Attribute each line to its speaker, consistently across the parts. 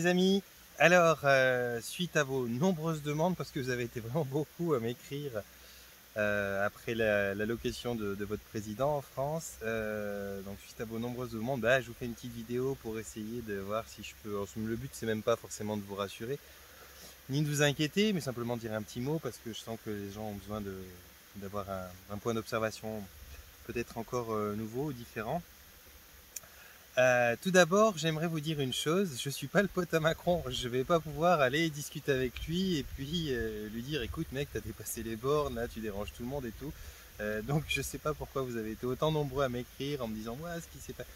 Speaker 1: amis, alors suite à vos nombreuses demandes, parce que vous avez été vraiment beaucoup à m'écrire après l'allocation de votre président en France, donc suite à vos nombreuses demandes, je vous fais une petite vidéo pour essayer de voir si je peux. Alors, le but c'est même pas forcément de vous rassurer, ni de vous inquiéter, mais simplement dire un petit mot parce que je sens que les gens ont besoin d'avoir un point d'observation peut-être encore nouveau ou différent. Tout d'abord, j'aimerais vous dire une chose, je suis pas le pote à Macron, je vais pas pouvoir aller discuter avec lui et puis lui dire écoute mec, t'as dépassé les bornes, là tu déranges tout le monde et tout. Donc je sais pas pourquoi vous avez été autant nombreux à m'écrire en me disant moi ce qui s'est passé.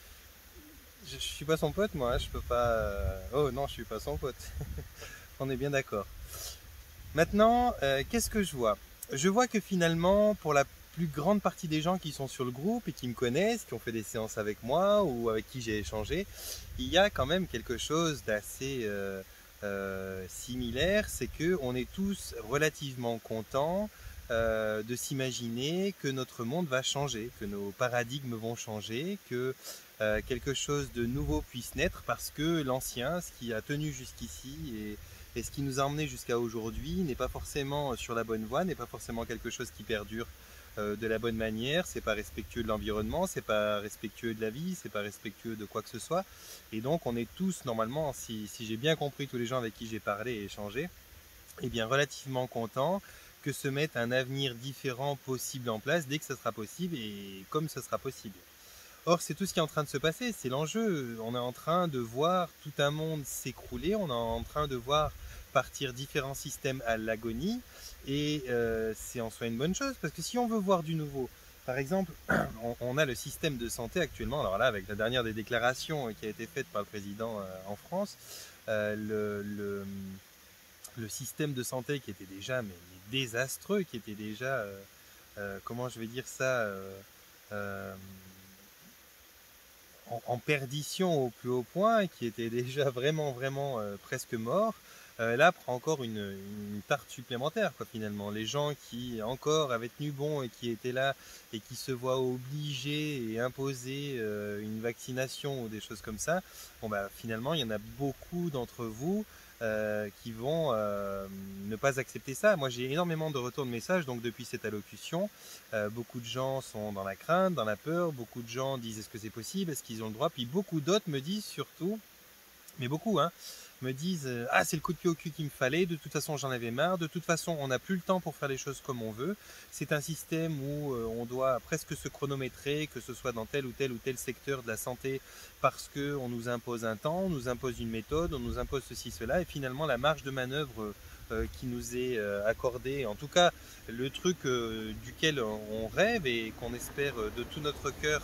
Speaker 1: Je suis pas son pote moi, je peux pas. Oh non, je suis pas son pote. On est bien d'accord. Maintenant, qu'est-ce que je vois? Je vois que finalement, pour la plus grande partie des gens qui sont sur le groupe et qui me connaissent, qui ont fait des séances avec moi ou avec qui j'ai échangé, il y a quand même quelque chose d'assez similaire, c'est que on est tous relativement contents de s'imaginer que notre monde va changer, que nos paradigmes vont changer, que quelque chose de nouveau puisse naître parce que l'ancien, ce qui a tenu jusqu'ici et ce qui nous a emmené jusqu'à aujourd'hui n'est pas forcément sur la bonne voie, n'est pas forcément quelque chose qui perdure de la bonne manière, c'est pas respectueux de l'environnement, c'est pas respectueux de la vie, c'est pas respectueux de quoi que ce soit. Et donc on est tous normalement, si j'ai bien compris tous les gens avec qui j'ai parlé et échangé, eh bien relativement contents que se mette un avenir différent possible en place dès que ça sera possible et comme ça sera possible. Or, c'est tout ce qui est en train de se passer, c'est l'enjeu. On est en train de voir tout un monde s'écrouler, on est en train de voir partir différents systèmes à l'agonie, et c'est en soi une bonne chose, parce que si on veut voir du nouveau, par exemple, on a le système de santé actuellement, alors là, avec la dernière des déclarations qui a été faite par le président en France, euh, le, le, le système de santé qui était déjà mais désastreux, qui était déjà, comment je vais dire ça, euh, en perdition au plus haut point, qui était déjà vraiment presque mort, là prend encore une tarte supplémentaire quoi, finalement. Les gens qui encore avaient tenu bon et qui étaient là et qui se voient obligés et imposer une vaccination ou des choses comme ça, bon bah finalement il y en a beaucoup d'entre vous qui vont ne pas accepter ça. Moi j'ai énormément de retours de messages donc depuis cette allocution. Beaucoup de gens sont dans la crainte, dans la peur, beaucoup de gens disent est-ce que c'est possible, est-ce qu'ils ont le droit, puis beaucoup d'autres me disent surtout, mais beaucoup, hein, me disent ah c'est le coup de pied au cul qu'il me fallait, de toute façon j'en avais marre, de toute façon on n'a plus le temps pour faire les choses comme on veut, c'est un système où on doit presque se chronométrer, que ce soit dans tel ou tel secteur de la santé, parce qu'on nous impose un temps, on nous impose une méthode, on nous impose ceci, cela, et finalement la marge de manœuvre qui nous est accordée, en tout cas le truc duquel on rêve et qu'on espère de tout notre cœur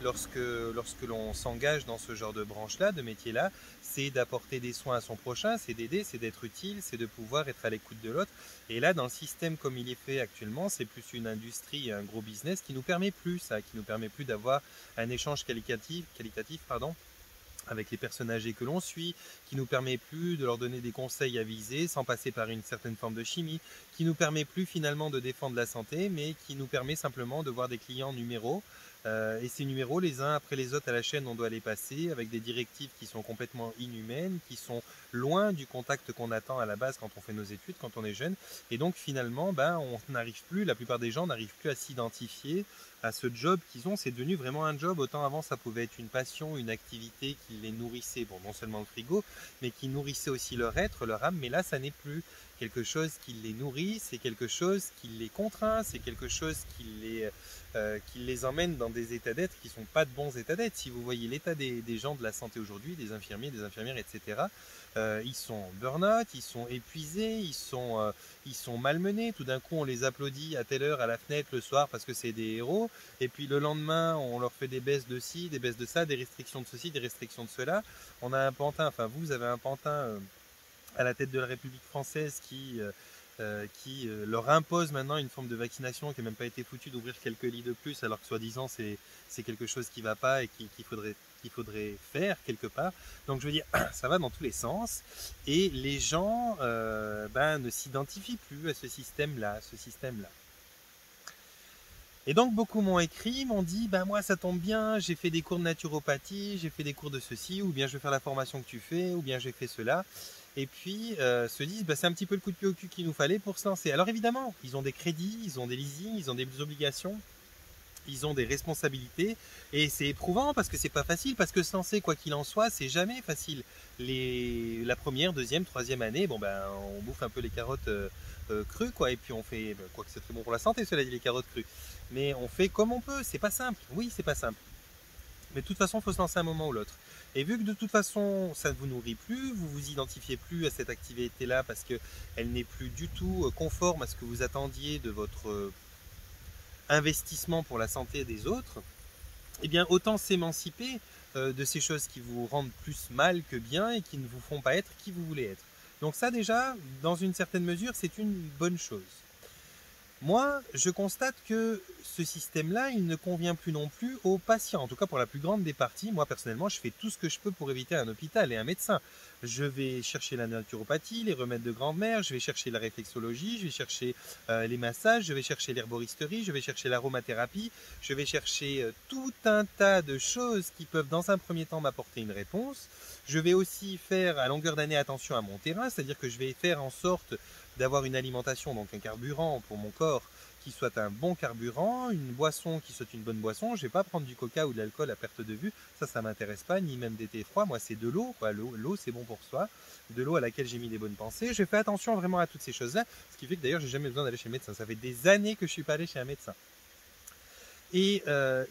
Speaker 1: lorsque l'on s'engage dans ce genre de branche-là, de métier-là, c'est d'apporter des soins à son prochain, c'est d'aider, c'est d'être utile, c'est de pouvoir être à l'écoute de l'autre. Et là, dans le système comme il est fait actuellement, c'est plus une industrie, un gros business qui nous permet plus ça, qui nous permet plus d'avoir un échange qualitatif, pardon, avec les personnes âgées que l'on suit, qui nous permet plus de leur donner des conseils avisés sans passer par une certaine forme de chimie, qui nous permet plus finalement de défendre la santé, mais qui nous permet simplement de voir des clients numéros. Et ces numéros, les uns après les autres à la chaîne, on doit les passer avec des directives qui sont complètement inhumaines, qui sont loin du contact qu'on attend à la base quand on fait nos études, quand on est jeune. Et donc finalement, on n'arrive plus, la plupart des gens n'arrivent plus à s'identifier à ce job qu'ils ont. C'est devenu vraiment un job. Autant avant, ça pouvait être une passion, une activité qui les nourrissait, bon, non seulement le frigo, mais qui nourrissait aussi leur être, leur âme. Mais là, ça n'est plus quelque chose qui les nourrit, c'est quelque chose qui les contraint, c'est quelque chose qui les emmène dans des états d'être qui ne sont pas de bons états d'être. Si vous voyez l'état des gens de la santé aujourd'hui, des infirmiers, des infirmières, etc., ils sont en burn-out, ils sont épuisés, ils sont malmenés. Tout d'un coup, on les applaudit à telle heure à la fenêtre le soir parce que c'est des héros. Et puis le lendemain, on leur fait des baisses de ci, des baisses de ça, des restrictions de ceci, des restrictions de cela. On a un pantin, enfin vous avez un pantin à la tête de la République française qui leur impose maintenant une forme de vaccination qui n'a même pas été foutue d'ouvrir quelques lits de plus alors que soi-disant c'est quelque chose qui ne va pas et qu'il faudrait faire quelque part. Donc je veux dire, ça va dans tous les sens et les gens ne s'identifient plus à ce système-là, Et donc beaucoup m'ont écrit, m'ont dit, bah moi ça tombe bien, j'ai fait des cours de naturopathie, j'ai fait des cours de ceci, ou bien je vais faire la formation que tu fais, ou bien j'ai fait cela. Et puis se disent, bah, c'est un petit peu le coup de pied au cul qu'il nous fallait pour se lancer. Alors évidemment, ils ont des crédits, ils ont des leasings, ils ont des obligations, ils ont des responsabilités, et c'est éprouvant parce que c'est pas facile, parce que se lancer, quoi qu'il en soit, c'est jamais facile. La première, deuxième, troisième année, bon ben on bouffe un peu les carottes crues, quoi, et puis on fait, ben, quoi que c'est très bon pour la santé, cela dit, les carottes crues, mais on fait comme on peut, c'est pas simple, oui c'est pas simple, mais de toute façon il faut se lancer un moment ou l'autre. Et vu que de toute façon ça ne vous nourrit plus, vous vous identifiez plus à cette activité là parce qu'elle n'est plus du tout conforme à ce que vous attendiez de votre investissement pour la santé des autres, eh bien autant s'émanciper de ces choses qui vous rendent plus mal que bien et qui ne vous font pas être qui vous voulez être. Donc ça déjà, dans une certaine mesure, c'est une bonne chose. Moi, je constate que ce système-là, il ne convient plus non plus aux patients. En tout cas, pour la plus grande des parties, moi personnellement, je fais tout ce que je peux pour éviter un hôpital et un médecin. Je vais chercher la naturopathie, les remèdes de grand-mère, je vais chercher la réflexologie, je vais chercher les massages, je vais chercher l'herboristerie, je vais chercher l'aromathérapie, je vais chercher tout un tas de choses qui peuvent dans un premier temps m'apporter une réponse. Je vais aussi faire à longueur d'année attention à mon terrain, c'est-à-dire que je vais faire en sorte d'avoir une alimentation, donc un carburant pour mon corps qui soit un bon carburant, une boisson qui soit une bonne boisson. Je ne vais pas prendre du coca ou de l'alcool à perte de vue, ça ne m'intéresse pas, ni même des thés froids. Moi c'est de l'eau, l'eau c'est bon pour soi, de l'eau à laquelle j'ai mis des bonnes pensées. Je fais attention vraiment à toutes ces choses-là, ce qui fait que d'ailleurs j'ai jamais besoin d'aller chez le médecin. Ça fait des années que je ne suis pas allé chez un médecin. Et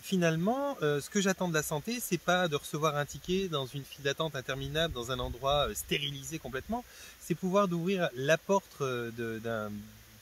Speaker 1: finalement, ce que j'attends de la santé, c'est pas de recevoir un ticket dans une file d'attente interminable, dans un endroit stérilisé complètement, c'est pouvoir d'ouvrir la porte d'un,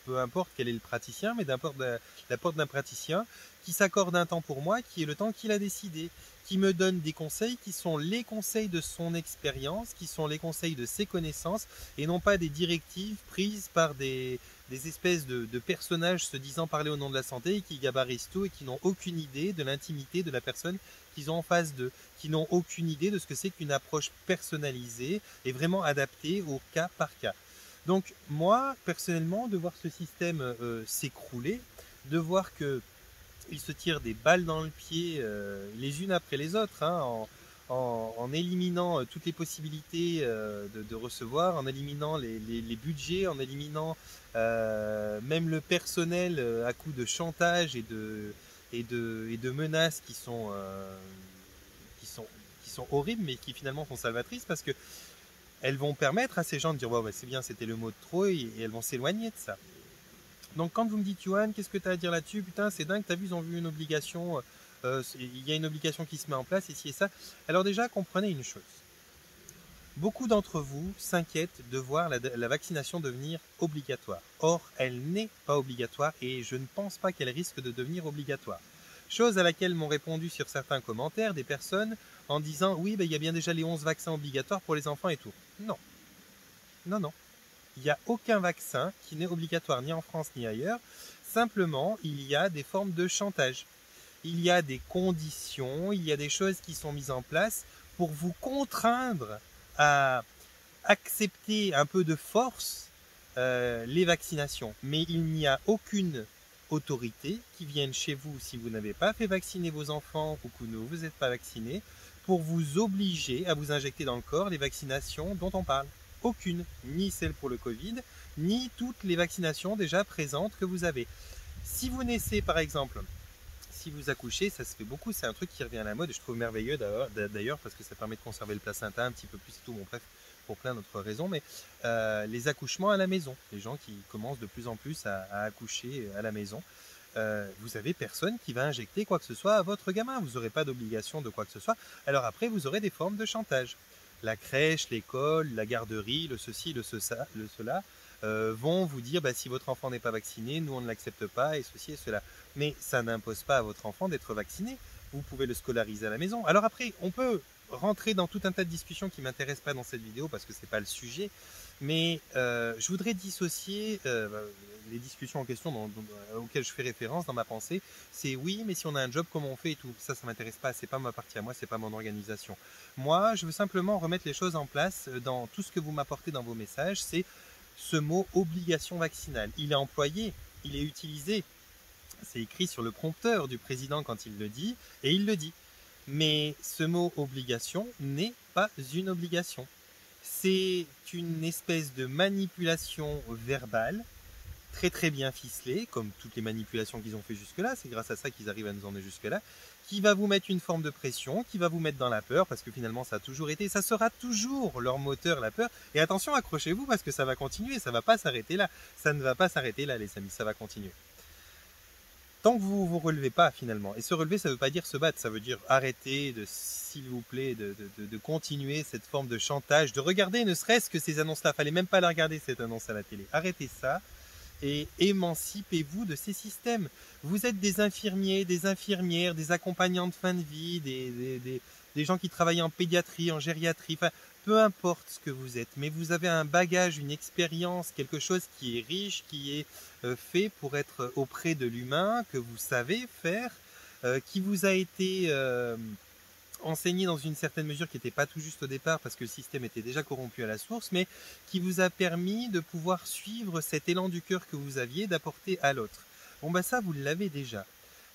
Speaker 1: peu importe quel est le praticien, mais la porte d'un praticien qui s'accorde un temps pour moi, qui est le temps qu'il a décidé, qui me donne des conseils qui sont les conseils de son expérience, qui sont les conseils de ses connaissances, et non pas des directives prises par des espèces de personnages se disant parler au nom de la santé et qui gabarisent tout et qui n'ont aucune idée de l'intimité de la personne qu'ils ont en face d'eux, qui n'ont aucune idée de ce que c'est qu'une approche personnalisée et vraiment adaptée au cas par cas. Donc moi, personnellement, de voir ce système s'écrouler, de voir que il se tire des balles dans le pied les unes après les autres, hein, en éliminant toutes les possibilités de recevoir, en éliminant les budgets, en éliminant même le personnel à coup de chantage et de menaces qui sont, qui sont horribles, mais qui finalement sont salvatrices parce que elles vont permettre à ces gens de dire ouais, c'est bien, c'était le mot de trop, et elles vont s'éloigner de ça. Donc quand vous me dites Johan, qu'est-ce que tu as à dire là-dessus? Putain, c'est dingue, t'as vu, ils ont vu une obligation, il y a une obligation qui se met en place, ici et ça. Alors déjà, comprenez une chose. Beaucoup d'entre vous s'inquiètent de voir la vaccination devenir obligatoire. Or, elle n'est pas obligatoire et je ne pense pas qu'elle risque de devenir obligatoire. Chose à laquelle m'ont répondu sur certains commentaires des personnes en disant oui, il y a bien déjà les 11 vaccins obligatoires pour les enfants et tout. Non, non, non. Il n'y a aucun vaccin qui n'est obligatoire ni en France ni ailleurs. Simplement, il y a des formes de chantage. Il y a des conditions, il y a des choses qui sont mises en place pour vous contraindre à accepter un peu de force les vaccinations. Mais il n'y a aucune autorité qui vienne chez vous si vous n'avez pas fait vacciner vos enfants ou que vous n'êtes pas vacciné pour vous obliger à vous injecter dans le corps les vaccinations dont on parle. Aucune, ni celle pour le Covid, ni toutes les vaccinations déjà présentes que vous avez. Si vous naissez par exemple, si vous accouchez, ça se fait beaucoup, c'est un truc qui revient à la mode et je trouve merveilleux d'ailleurs parce que ça permet de conserver le placenta un petit peu plus et tout, bon bref, pour plein d'autres raisons, mais les accouchements à la maison, les gens qui commencent de plus en plus à accoucher à la maison, vous avez personne qui va injecter quoi que ce soit à votre gamin, vous n'aurez pas d'obligation de quoi que ce soit, alors après vous aurez des formes de chantage. La crèche, l'école, la garderie, le ceci, le cela, vont vous dire si votre enfant n'est pas vacciné, nous on ne l'accepte pas et ceci et cela. Mais ça n'impose pas à votre enfant d'être vacciné. Vous pouvez le scolariser à la maison. Alors après, on peut rentrer dans tout un tas de discussions qui ne m'intéressent pas dans cette vidéo parce que ce n'est pas le sujet. Mais je voudrais dissocier les discussions en question auxquelles je fais référence dans ma pensée. C'est oui, mais si on a un job, comment on fait et tout. Ça ne m'intéresse pas. C'est pas ma partie à moi, c'est pas mon organisation. Moi, je veux simplement remettre les choses en place dans tout ce que vous m'apportez dans vos messages. C'est ce mot obligation vaccinale. Il est employé, il est utilisé. C'est écrit sur le prompteur du président quand il le dit, et il le dit. Mais ce mot obligation n'est pas une obligation. C'est une espèce de manipulation verbale, très très bien ficelée, comme toutes les manipulations qu'ils ont fait jusque-là, c'est grâce à ça qu'ils arrivent à nous emmener jusque-là, qui va vous mettre une forme de pression, qui va vous mettre dans la peur, parce que finalement ça a toujours été, ça sera toujours leur moteur, la peur. Et attention, accrochez-vous, parce que ça va continuer, ça ne va pas s'arrêter là. Ça ne va pas s'arrêter là, les amis, ça va continuer. Tant que vous ne vous relevez pas finalement, et se relever ça ne veut pas dire se battre, ça veut dire arrêter de, s'il vous plaît, de continuer cette forme de chantage, de regarder ne serait-ce que ces annonces-là, fallait même pas la regarder cette annonce à la télé, arrêtez ça et émancipez-vous de ces systèmes. Vous êtes des infirmiers, des infirmières, des accompagnants de fin de vie, des gens qui travaillent en pédiatrie, en gériatrie, enfin, peu importe ce que vous êtes, mais vous avez un bagage, une expérience, quelque chose qui est riche, qui est fait pour être auprès de l'humain, que vous savez faire, qui vous a été enseigné dans une certaine mesure qui n'était pas tout juste au départ parce que le système était déjà corrompu à la source, mais qui vous a permis de pouvoir suivre cet élan du cœur que vous aviez d'apporter à l'autre. Bon bah ça vous l'avez déjà.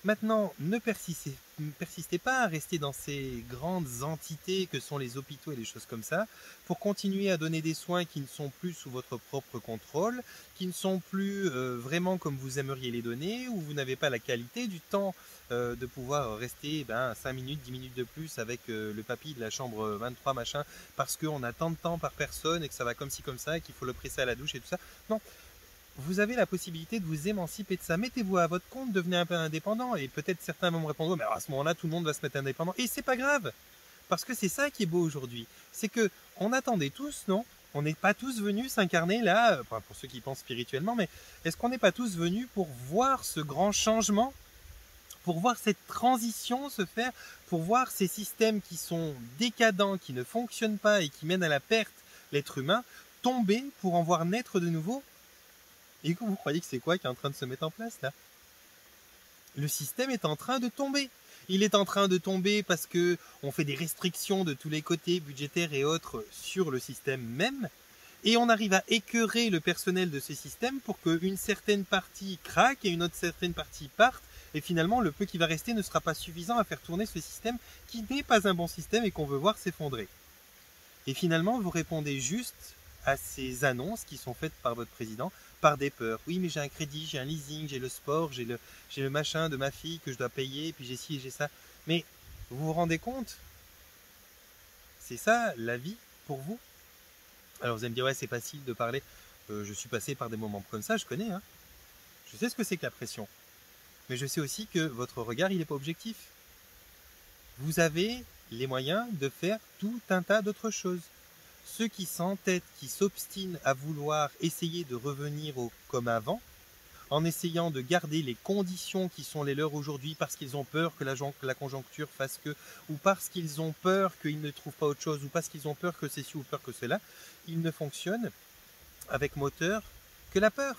Speaker 1: Maintenant, ne persistez pas à rester dans ces grandes entités que sont les hôpitaux et les choses comme ça, pour continuer à donner des soins qui ne sont plus sous votre propre contrôle, qui ne sont plus vraiment comme vous aimeriez les donner, où vous n'avez pas la qualité du temps de pouvoir rester 5 minutes, 10 minutes de plus avec le papy de la chambre 23 machin, parce qu'on a tant de temps par personne et que ça va comme ci comme ça, et qu'il faut le presser à la douche et tout ça. Non. Vous avez la possibilité de vous émanciper de ça. Mettez-vous à votre compte, devenez un peu indépendant. Et peut-être certains vont me répondre, mais à ce moment-là, tout le monde va se mettre indépendant. Et c'est pas grave. Parce que c'est ça qui est beau aujourd'hui. C'est que on attendait tous, non? On n'est pas tous venus s'incarner là, enfin, pour ceux qui pensent spirituellement, mais est-ce qu'on n'est pas tous venus pour voir ce grand changement? Pour voir cette transition se faire, pour voir ces systèmes qui sont décadents, qui ne fonctionnent pas et qui mènent à la perte l'être humain, tomber pour en voir naître de nouveau? Et vous croyez que c'est quoi qui est en train de se mettre en place là? Le système est en train de tomber. Il est en train de tomber parce que on fait des restrictions de tous les côtés, budgétaires et autres, sur le système même. Et on arrive à écœurer le personnel de ce système pour qu'une certaine partie craque et une autre certaine partie parte. Et finalement, le peu qui va rester ne sera pas suffisant à faire tourner ce système qui n'est pas un bon système et qu'on veut voir s'effondrer. Et finalement, vous répondez juste à ces annonces qui sont faites par votre président, par des peurs. Oui, mais j'ai un crédit, j'ai un leasing, j'ai le sport, j'ai le machin de ma fille que je dois payer, puis j'ai ci et j'ai ça. Mais vous vous rendez compte? C'est ça la vie pour vous? Alors vous allez me dire, ouais, c'est facile de parler. Je suis passé par des moments comme ça, je connais. Hein. Je sais ce que c'est que la pression. Mais je sais aussi que votre regard, il n'est pas objectif. Vous avez les moyens de faire tout un tas d'autres choses. Ceux qui s'entêtent, qui s'obstinent à vouloir essayer de revenir comme avant, en essayant de garder les conditions qui sont les leurs aujourd'hui parce qu'ils ont peur que la conjoncture fasse que, ou parce qu'ils ont peur qu'ils ne trouvent pas autre chose, ou parce qu'ils ont peur que ceci ou peur que cela, ils ne fonctionnent avec moteur que la peur.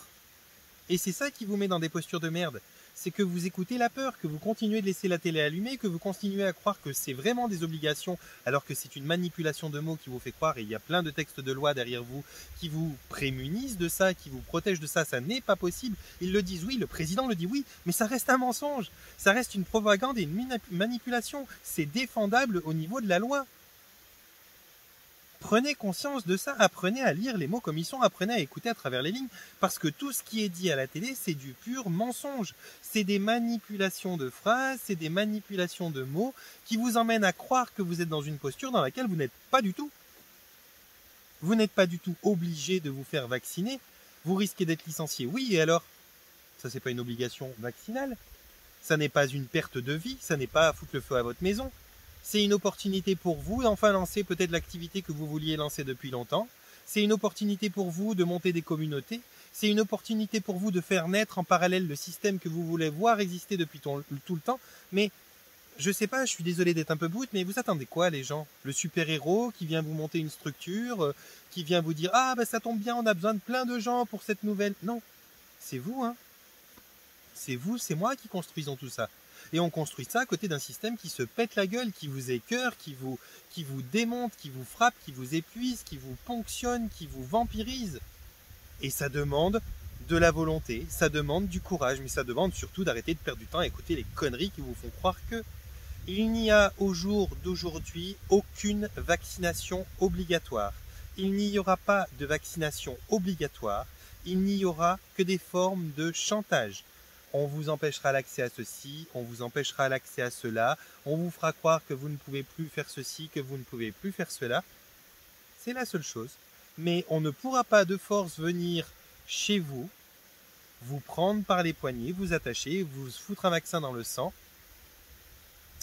Speaker 1: Et c'est ça qui vous met dans des postures de merde. C'est que vous écoutez la peur, que vous continuez de laisser la télé allumée, que vous continuez à croire que c'est vraiment des obligations, alors que c'est une manipulation de mots qui vous fait croire, et il y a plein de textes de loi derrière vous qui vous prémunissent de ça, qui vous protègent de ça, ça n'est pas possible. Ils le disent oui, le président le dit oui, mais ça reste un mensonge, ça reste une propagande et une manipulation, c'est défendable au niveau de la loi. Prenez conscience de ça, apprenez à lire les mots comme ils sont, apprenez à écouter à travers les lignes, parce que tout ce qui est dit à la télé, c'est du pur mensonge. C'est des manipulations de phrases, c'est des manipulations de mots qui vous emmènent à croire que vous êtes dans une posture dans laquelle vous n'êtes pas du tout. Vous n'êtes pas du tout obligé de vous faire vacciner, vous risquez d'être licencié. Oui, et alors? Ça, c'est pas une obligation vaccinale, ça n'est pas une perte de vie, ça n'est pas foutre le feu à votre maison. C'est une opportunité pour vous d'enfin lancer peut-être l'activité que vous vouliez lancer depuis longtemps. C'est une opportunité pour vous de monter des communautés. C'est une opportunité pour vous de faire naître en parallèle le système que vous voulez voir exister depuis tout le temps. Mais je sais pas, je suis désolé d'être un peu brute, mais vous attendez quoi les gens? Le super-héros qui vient vous monter une structure, qui vient vous dire « Ah, ben ça tombe bien, on a besoin de plein de gens pour cette nouvelle... » Non, c'est vous, hein. C'est vous, c'est moi qui construisons tout ça. Et on construit ça à côté d'un système qui se pète la gueule, qui vous écœure, qui vous démonte, qui vous frappe, qui vous épuise, qui vous ponctionne, qui vous vampirise. Et ça demande de la volonté, ça demande du courage, mais ça demande surtout d'arrêter de perdre du temps à écouter les conneries qui vous font croire que il n'y a au jour d'aujourd'hui aucune vaccination obligatoire. Il n'y aura pas de vaccination obligatoire, il n'y aura que des formes de chantage. On vous empêchera l'accès à ceci, on vous empêchera l'accès à cela, on vous fera croire que vous ne pouvez plus faire ceci, que vous ne pouvez plus faire cela. C'est la seule chose. Mais on ne pourra pas de force venir chez vous, vous prendre par les poignets, vous attacher, vous foutre un vaccin dans le sang,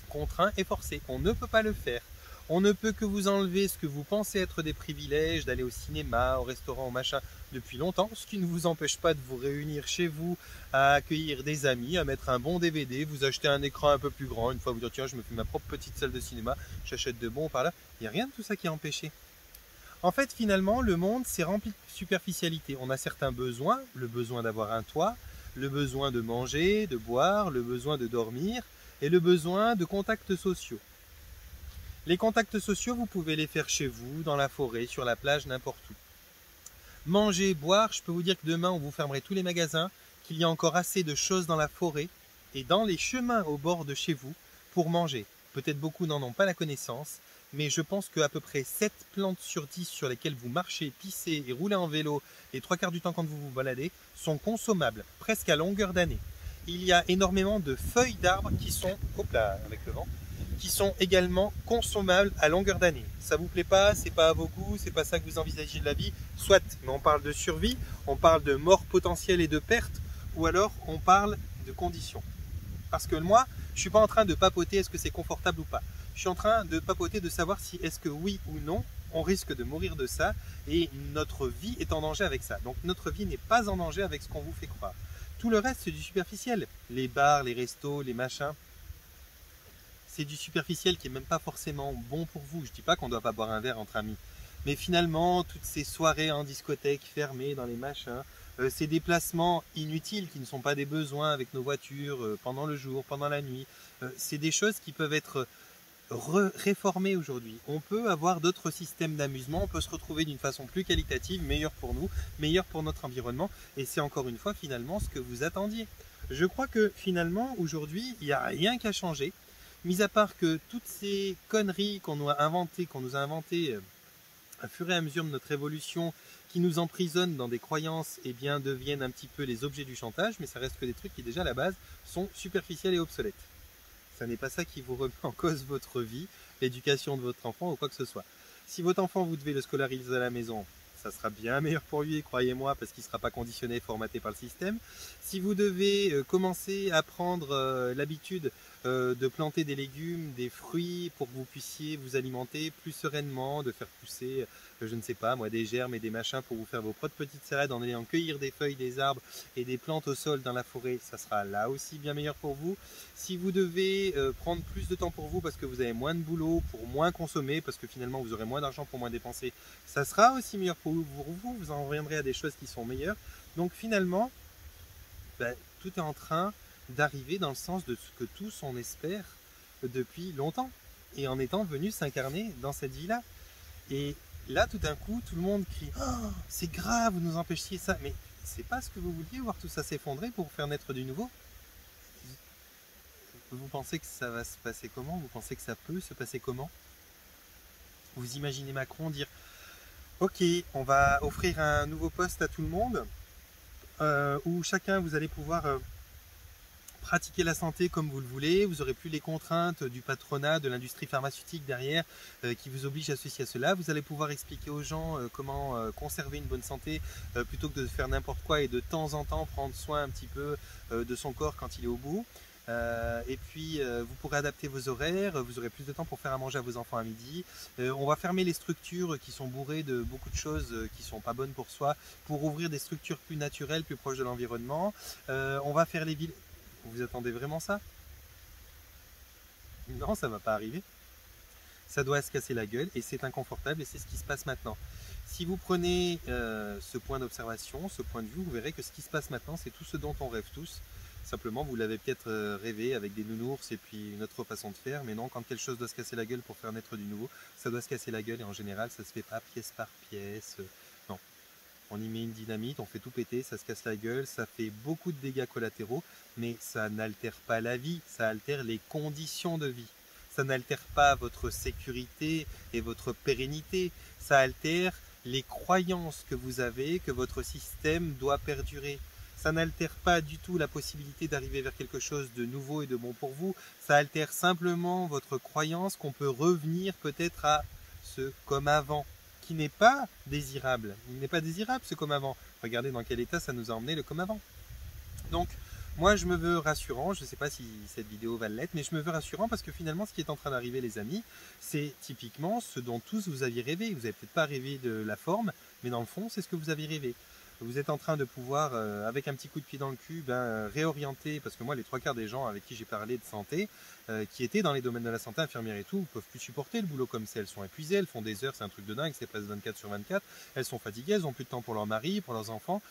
Speaker 1: contraint et forcé. On ne peut pas le faire. On ne peut que vous enlever ce que vous pensez être des privilèges, d'aller au cinéma, au restaurant, au machin, depuis longtemps, ce qui ne vous empêche pas de vous réunir chez vous, à accueillir des amis, à mettre un bon DVD, vous achetez un écran un peu plus grand, une fois vous dire tiens je me fais ma propre petite salle de cinéma, j'achète de bons par là, il n'y a rien de tout ça qui est empêché. En fait, finalement, le monde s'est rempli de superficialité. On a certains besoins, le besoin d'avoir un toit, le besoin de manger, de boire, le besoin de dormir et le besoin de contacts sociaux. Les contacts sociaux, vous pouvez les faire chez vous, dans la forêt, sur la plage, n'importe où. Manger, boire, je peux vous dire que demain, on vous fermerait tous les magasins, qu'il y a encore assez de choses dans la forêt et dans les chemins au bord de chez vous pour manger. Peut-être beaucoup n'en ont pas la connaissance, mais je pense qu'à peu près 7 plantes sur 10 sur lesquelles vous marchez, pissez et roulez en vélo les 3/4 du temps quand vous vous baladez sont consommables, presque à longueur d'année. Il y a énormément de feuilles d'arbres qui sont, hop là, avec le vent, qui sont également consommables à longueur d'année. Ça vous plaît pas, c'est pas à vos goûts, c'est pas ça que vous envisagez de la vie, soit, mais on parle de survie, on parle de mort potentielle et de perte, ou alors on parle de conditions. Parce que moi, je suis pas en train de papoter est-ce que c'est confortable ou pas. Je suis en train de papoter de savoir si est-ce que oui ou non, on risque de mourir de ça et notre vie est en danger avec ça. Donc notre vie n'est pas en danger avec ce qu'on vous fait croire. Tout le reste, c'est du superficiel. Les bars, les restos, les machins, c'est du superficiel qui est même pas forcément bon pour vous. Je dis pas qu'on doit pas boire un verre entre amis. Mais finalement, toutes ces soirées en discothèque fermées dans les machins, ces déplacements inutiles qui ne sont pas des besoins avec nos voitures pendant le jour, pendant la nuit, c'est des choses qui peuvent être réformées aujourd'hui. On peut avoir d'autres systèmes d'amusement, on peut se retrouver d'une façon plus qualitative, meilleure pour nous, meilleure pour notre environnement, et c'est encore une fois finalement ce que vous attendiez. Je crois que finalement aujourd'hui, il n'y a rien qu'à changer, mis à part que toutes ces conneries qu'on nous a inventées, à fur et à mesure de notre évolution, qui nous emprisonnent dans des croyances, eh bien, deviennent un petit peu les objets du chantage, mais ça reste que des trucs qui déjà à la base sont superficiels et obsolètes. Ça n'est pas ça qui vous remet en cause votre vie, l'éducation de votre enfant ou quoi que ce soit. Si votre enfant, vous devez le scolariser à la maison, ça sera bien meilleur pour lui, croyez-moi, parce qu'il ne sera pas conditionné, formaté par le système. Si vous devez commencer à prendre l'habitude de planter des légumes, des fruits, pour que vous puissiez vous alimenter plus sereinement, de faire pousser, je ne sais pas, moi, des germes et des machins pour vous faire vos propres petites salades en allant cueillir des feuilles, des arbres et des plantes au sol dans la forêt, ça sera là aussi bien meilleur pour vous. Si vous devez prendre plus de temps pour vous parce que vous avez moins de boulot, pour moins consommer, parce que finalement vous aurez moins d'argent pour moins dépenser, ça sera aussi meilleur pour vous, vous en reviendrez à des choses qui sont meilleures. Donc finalement, tout est en train d'arriver dans le sens de ce que tous on espère depuis longtemps, et en étant venu s'incarner dans cette vie-là. Et là, tout d'un coup, tout le monde crie oh, c'est grave, vous nous empêchiez ça. Mais c'est pas ce que vous vouliez, voir tout ça s'effondrer pour faire naître du nouveau. Vous pensez que ça va se passer comment? Vous pensez que ça peut se passer comment? Vous imaginez Macron dire ok, on va offrir un nouveau poste à tout le monde, où chacun vous allez pouvoir pratiquer la santé comme vous le voulez, vous n'aurez plus les contraintes du patronat, de l'industrie pharmaceutique derrière qui vous oblige à ceci, à cela. Vous allez pouvoir expliquer aux gens comment conserver une bonne santé plutôt que de faire n'importe quoi et de temps en temps prendre soin un petit peu de son corps quand il est au bout. Et puis vous pourrez adapter vos horaires, vous aurez plus de temps pour faire à manger à vos enfants à midi. On va fermer les structures qui sont bourrées de beaucoup de choses qui sont pas bonnes pour soi pour ouvrir des structures plus naturelles, plus proches de l'environnement. On va faire les villes. Vous attendez vraiment ça? Non, ça ne va pas arriver. Ça doit se casser la gueule et c'est inconfortable et c'est ce qui se passe maintenant. Si vous prenez ce point d'observation, ce point de vue, vous verrez que ce qui se passe maintenant, c'est tout ce dont on rêve tous. Simplement, vous l'avez peut-être rêvé avec des nounours et puis une autre façon de faire, mais non, quand quelque chose doit se casser la gueule pour faire naître du nouveau, ça doit se casser la gueule et en général, ça se fait pas pièce par pièce. Non. on y met une dynamite, on fait tout péter, ça se casse la gueule, ça fait beaucoup de dégâts collatéraux, mais ça n'altère pas la vie, ça altère les conditions de vie. Ça n'altère pas votre sécurité et votre pérennité, ça altère les croyances que vous avez, que votre système doit perdurer. Ça n'altère pas du tout la possibilité d'arriver vers quelque chose de nouveau et de bon pour vous, ça altère simplement votre croyance qu'on peut revenir peut-être à ce comme avant, qui n'est pas désirable. Il n'est pas désirable ce comme avant. Regardez dans quel état ça nous a emmené le comme avant. Donc, moi je me veux rassurant, je ne sais pas si cette vidéo va l'être, mais je me veux rassurant parce que finalement ce qui est en train d'arriver les amis, c'est typiquement ce dont tous vous aviez rêvé. Vous n'avez peut-être pas rêvé de la forme, mais dans le fond c'est ce que vous avez rêvé. Vous êtes en train de pouvoir, avec un petit coup de pied dans le cul, réorienter, parce que moi les 3/4 des gens avec qui j'ai parlé de santé, qui étaient dans les domaines de la santé, infirmière et tout, ne peuvent plus supporter le boulot comme c'est. Elles sont épuisées, elles font des heures, c'est un truc de dingue, c'est presque 24/24, elles sont fatiguées, elles n'ont plus de temps pour leur mari, pour leurs enfants,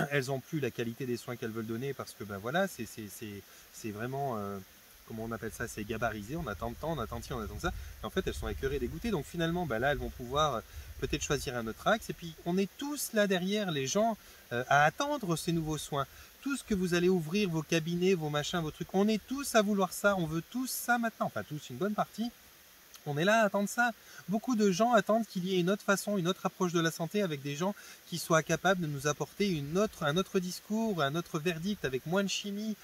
Speaker 1: elles n'ont plus la qualité des soins qu'elles veulent donner parce que voilà, c'est vraiment, comment on appelle ça, c'est gabarisé, on attend de temps, on attend ci, on attend ça, et en fait elles sont écœurées, dégoûtées, donc finalement là elles vont pouvoir peut-être choisir un autre axe, et puis on est tous là derrière les gens à attendre ces nouveaux soins. Tout ce que vous allez ouvrir, vos cabinets, vos machins, vos trucs, on est tous à vouloir ça, on veut tous ça maintenant, enfin tous, une bonne partie. On est là à attendre ça. Beaucoup de gens attendent qu'il y ait une autre façon, une autre approche de la santé avec des gens qui soient capables de nous apporter un autre discours, un autre verdict avec moins de chimie,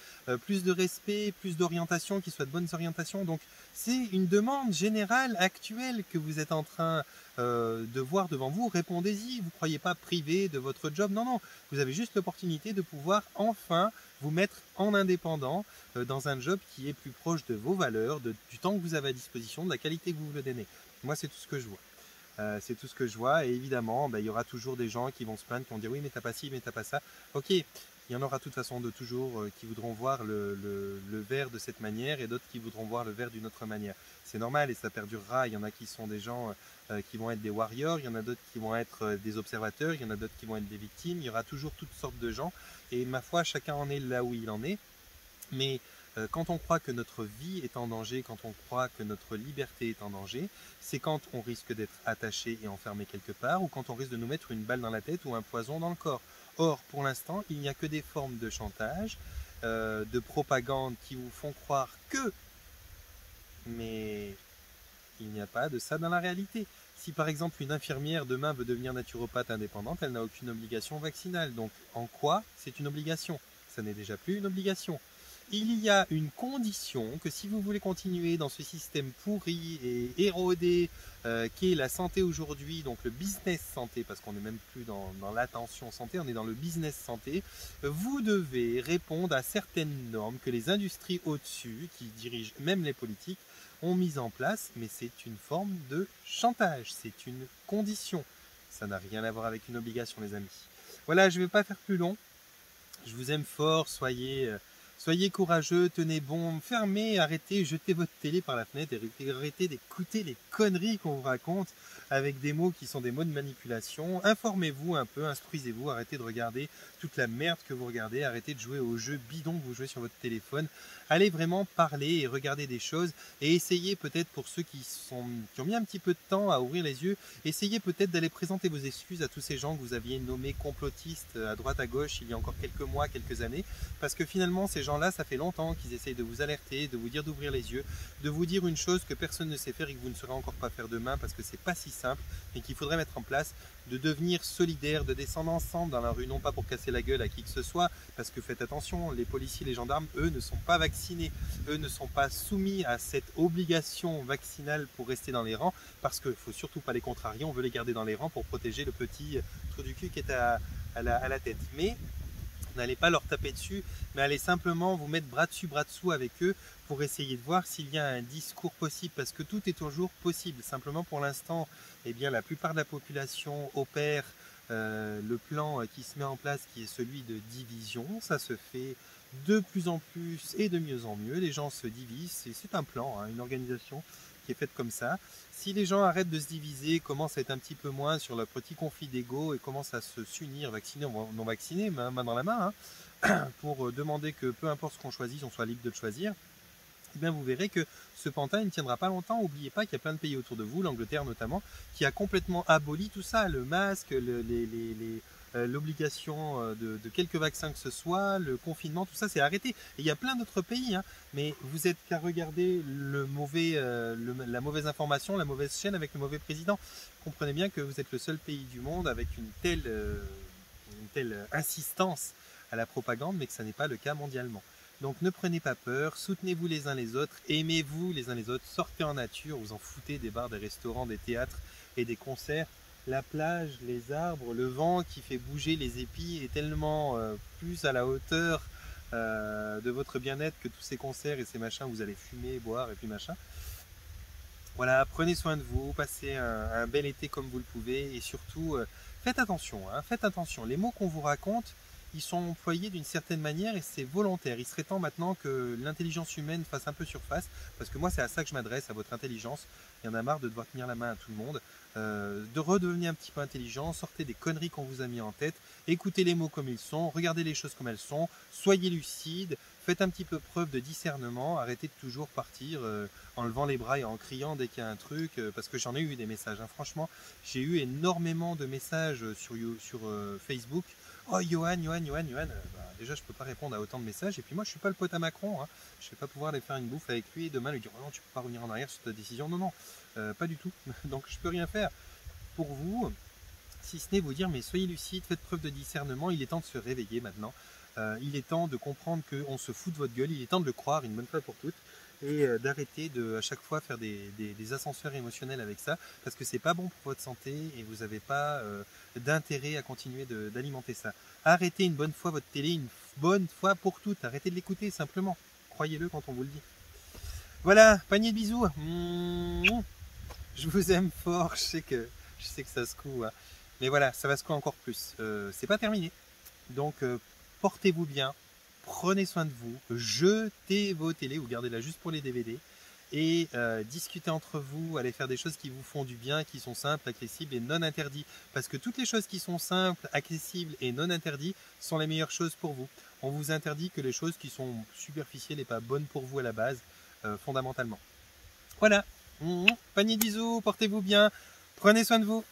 Speaker 1: plus de respect, plus d'orientation, qui soient de bonnes orientations. Donc c'est une demande générale, actuelle que vous êtes en train de voir devant vous. Répondez-y. Vous ne croyez pas privé de votre job. Non, non. Vous avez juste l'opportunité de pouvoir enfin vous mettre en indépendant dans un job qui est plus proche de vos valeurs, du temps que vous avez à disposition, de la qualité que vous voulez donner. Moi, c'est tout ce que je vois. C'est tout ce que je vois. Et évidemment, il y aura toujours des gens qui vont se plaindre, qui vont dire oui, mais t'as pas ci, mais t'as pas ça. Ok, il y en aura de toute façon de toujours qui voudront voir le verre de cette manière et d'autres qui voudront voir le verre d'une autre manière. C'est normal et ça perdurera. Il y en a qui sont des gens qui vont être des warriors, il y en a d'autres qui vont être des observateurs, il y en a d'autres qui vont être des victimes. Il y aura toujours toutes sortes de gens. Et ma foi, chacun en est là où il en est. Mais quand on croit que notre vie est en danger, quand on croit que notre liberté est en danger, c'est quand on risque d'être attaché et enfermé quelque part, ou quand on risque de nous mettre une balle dans la tête ou un poison dans le corps. Or, pour l'instant, il n'y a que des formes de chantage, de propagande qui vous font croire que... Mais il n'y a pas de ça dans la réalité. Si par exemple une infirmière demain veut devenir naturopathe indépendante, elle n'a aucune obligation vaccinale. Donc en quoi c'est une obligation? Ça n'est déjà plus une obligation. Il y a une condition que si vous voulez continuer dans ce système pourri et érodé qu'est la santé aujourd'hui, donc le business santé, parce qu'on n'est même plus dans l'attention santé, on est dans le business santé, vous devez répondre à certaines normes que les industries au-dessus, qui dirigent même les politiques, ont mises en place, mais c'est une forme de chantage, c'est une condition. Ça n'a rien à voir avec une obligation, les amis. Voilà, je ne vais pas faire plus long. Je vous aime fort, soyez courageux, tenez bon, fermez, arrêtez, jetez votre télé par la fenêtre et arrêtez d'écouter les conneries qu'on vous raconte avec des mots qui sont des mots de manipulation. Informez-vous un peu, instruisez-vous, arrêtez de regarder toute la merde que vous regardez, arrêtez de jouer aux jeux bidons que vous jouez sur votre téléphone. Allez vraiment parler et regarder des choses et essayez peut-être, pour ceux qui ont mis un petit peu de temps à ouvrir les yeux, essayez peut-être d'aller présenter vos excuses à tous ces gens que vous aviez nommés complotistes à droite à gauche il y a encore quelques mois, quelques années, parce que finalement ces gens-là, ça fait longtemps qu'ils essayent de vous alerter, de vous dire d'ouvrir les yeux, de vous dire une chose que personne ne sait faire et que vous ne saurez encore pas faire demain parce que c'est pas si simple, mais qu'il faudrait mettre en place, de devenir solidaires, de descendre ensemble dans la rue, non pas pour casser la gueule à qui que ce soit, parce que faites attention, les policiers, les gendarmes, eux ne sont pas vaccinés, eux ne sont pas soumis à cette obligation vaccinale pour rester dans les rangs, parce qu'il ne faut surtout pas les contrarier, on veut les garder dans les rangs pour protéger le petit trou du cul qui est à la tête. Mais n'allez pas leur taper dessus, mais allez simplement vous mettre bras dessus, bras dessous avec eux pour essayer de voir s'il y a un discours possible, parce que tout est toujours possible. Simplement pour l'instant, eh bien, la plupart de la population opère le plan qui se met en place, qui est celui de division. Ça se fait de plus en plus et de mieux en mieux. Les gens se divisent, c'est un plan, hein, une organisation qui est faite comme ça. Si les gens arrêtent de se diviser, commencent à être un petit peu moins sur le petit conflit d'ego et commencent à s'unir, vaccinés ou non vaccinés, main dans la main, hein, pour demander que peu importe ce qu'on choisit, on soit libre de le choisir, eh bien vous verrez que ce pantin il ne tiendra pas longtemps. N'oubliez pas qu'il y a plein de pays autour de vous, l'Angleterre notamment, qui a complètement aboli tout ça, le masque, l'obligation de quelques vaccins que ce soit, le confinement, tout ça c'est arrêté. Et il y a plein d'autres pays, hein, mais vous êtes qu'à regarder la mauvaise information, la mauvaise chaîne avec le mauvais président. Comprenez bien que vous êtes le seul pays du monde avec une telle insistance à la propagande, mais que ça n'est pas le cas mondialement. Donc ne prenez pas peur, soutenez-vous les uns les autres, aimez-vous les uns les autres, sortez en nature, vous en foutez des bars, des restaurants, des théâtres et des concerts. La plage, les arbres, le vent qui fait bouger les épis est tellement plus à la hauteur de votre bien-être que tous ces concerts et ces machins où vous allez fumer, boire et puis machin. Voilà, prenez soin de vous, passez un bel été comme vous le pouvez et surtout faites attention, hein, faites attention. Les mots qu'on vous raconte, ils sont employés d'une certaine manière et c'est volontaire. Il serait temps maintenant que l'intelligence humaine fasse un peu surface, parce que moi c'est à ça que je m'adresse, à votre intelligence. Il y en a marre de devoir tenir la main à tout le monde, de redevenir un petit peu intelligent, sortez des conneries qu'on vous a mis en tête, écoutez les mots comme ils sont, regardez les choses comme elles sont, soyez lucides, faites un petit peu preuve de discernement, arrêtez de toujours partir en levant les bras et en criant dès qu'il y a un truc, parce que j'en ai eu des messages, hein. Franchement, j'ai eu énormément de messages sur Facebook. Oh Johan, déjà je peux pas répondre à autant de messages, et puis moi je suis pas le pote à Macron, hein. Je vais pas pouvoir aller faire une bouffe avec lui et demain lui dire oh non, tu peux pas revenir en arrière sur ta décision, non, pas du tout, donc je peux rien faire pour vous, si ce n'est vous dire mais soyez lucide, faites preuve de discernement, il est temps de se réveiller maintenant, il est temps de comprendre qu'on se fout de votre gueule, il est temps de le croire une bonne fois pour toutes, et d'arrêter de à chaque fois faire des ascenseurs émotionnels avec ça, parce que c'est pas bon pour votre santé et vous n'avez pas d'intérêt à continuer d'alimenter ça. Arrêtez une bonne fois votre télé, une bonne fois pour toutes, arrêtez de l'écouter simplement, croyez-le quand on vous le dit. Voilà, panier de bisous, je vous aime fort, je sais que ça secoue, hein. Mais voilà, ça va secouer encore plus, c'est pas terminé, donc portez-vous bien, prenez soin de vous, jetez vos télés ou gardez-la juste pour les DVD et discutez entre vous, allez faire des choses qui vous font du bien, qui sont simples, accessibles et non interdites. Parce que toutes les choses qui sont simples, accessibles et non interdites sont les meilleures choses pour vous. On vous interdit que les choses qui sont superficielles et pas bonnes pour vous à la base, fondamentalement. Voilà, panier de bisous, portez-vous bien, prenez soin de vous.